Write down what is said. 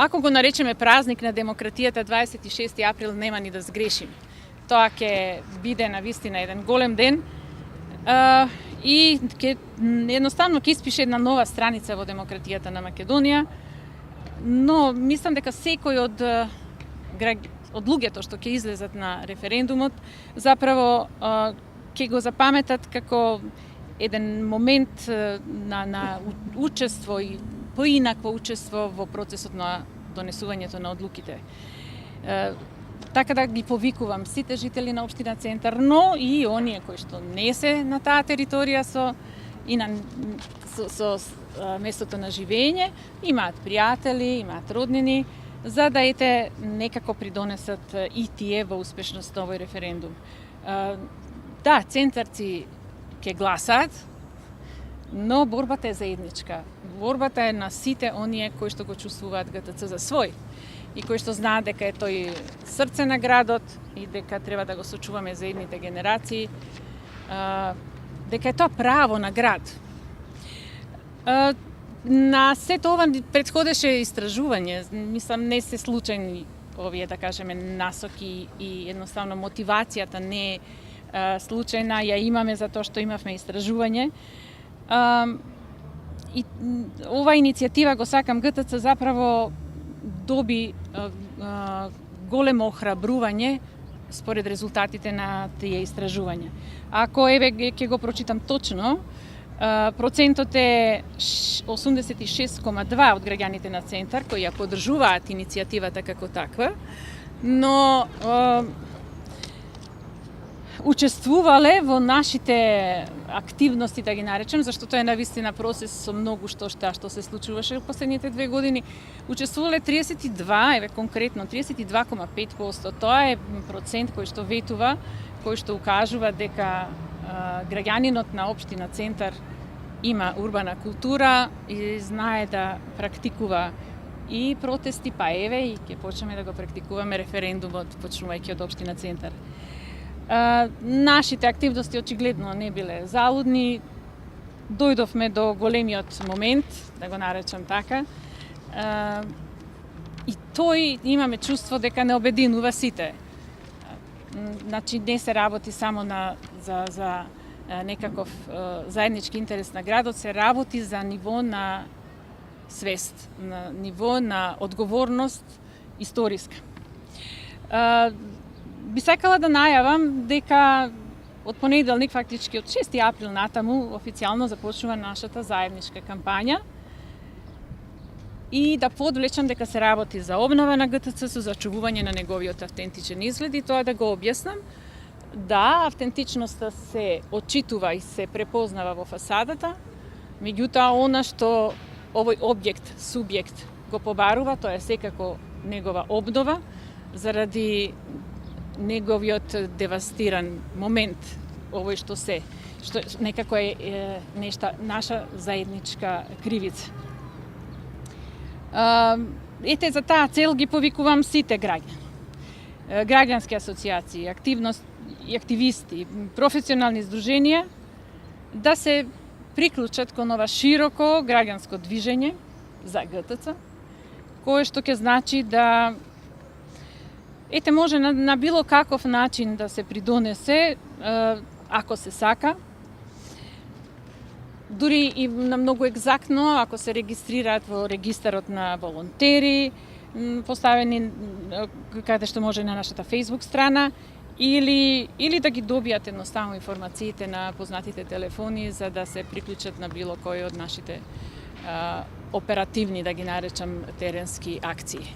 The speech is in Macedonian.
Ако го наречеме празник на демократијата, 26 април нема ни да сгрешиме. Тоа ќе биде навистина еден голем ден и едноставно ќе испише една нова страница во демократијата на Македонија, но мислам дека секој од луѓето што ќе излезат на референдумот заправо ќе го запаметат како еден момент на учество и поинакво учество во процесот на донесувањето на одлуките. Така да ги повикувам сите жители на општина Центар, но и оние кои што не се на таа територија со местото на живење, имаат пријатели, имаат роднини, за да некако придонесат и тие во успешноста овој референдум. Да, центарци ќе гласаат, но борбата е заедничка. Борбата е на сите оние кои што го чувствуваат ГТЦ за свој и кои што знаат дека е тој срце на градот и дека треба да го сочуваме за едните генерации, дека е тоа право на град. На сето ова претходеше истражување, мислам не се случајни овие, да кажеме, насоки и едноставно мотивацијата не е случајна, ја имаме затоа што имавме истражување. И ова иницијатива го сакам ГТЦ заправо доби големо охрабрување според резултатите на тие истражувања. Ако ќе го прочитам точно, процентот е 86,2 од граѓаните на Центар кои ја поддржуваат иницијативата како таква, но учествувале во нашите активности, да ги наречем, зашто тоа е навистина процес со многу што се случуваше во последните 2 години. Учествувале 32, конкретно 32,5%. Тоа е процент кој што ветува, кој што укажува дека граѓанинот на општина Центар има урбана култура и знае да практикува и протести, па и ќе почнеме да го практикуваме референдумот, почнувајќи од општина Центар. Нашите активности очигледно не биле залудни. Дојдовме до големиот момент, да го наречам така. И тој имаме чувство дека не обединува сите. Значи не се работи само за некаков заеднички интерес на градот, се работи за ниво на свест, на ниво на одговорност историска. Би сакала да најавам дека од понеделник, фактички од 6 април натаму, официјално започнува нашата заедничка кампања и да подвлечам дека се работи за обнова на ГТЦ со зачувување на неговиот автентичен изглед и тоа да го објаснам. Да, автентичноста се отчитува и се препознава во фасадата, меѓутоа она што овој објект, субјект го побарува, тоа е секако негова обнова заради неговиот девастиран момент, овој што некако е нешта наша заедничка кривица. За таа цел ги повикувам сите граѓани, граѓански асоциации, активисти, професионални здруженија да се приклучат кон ова широко граѓанско движење за ГТЦ, кое што ќе значи да може на било каков начин да се придонесе, ако се сака, дури и на многу екзактно, ако се регистрираат во регистарот на волонтери, поставени каде што може на нашата Facebook страна, или да ги добијат едноставно информациите на познатите телефони за да се приклучат на било кој од нашите оперативни, да ги наречам, теренски акции.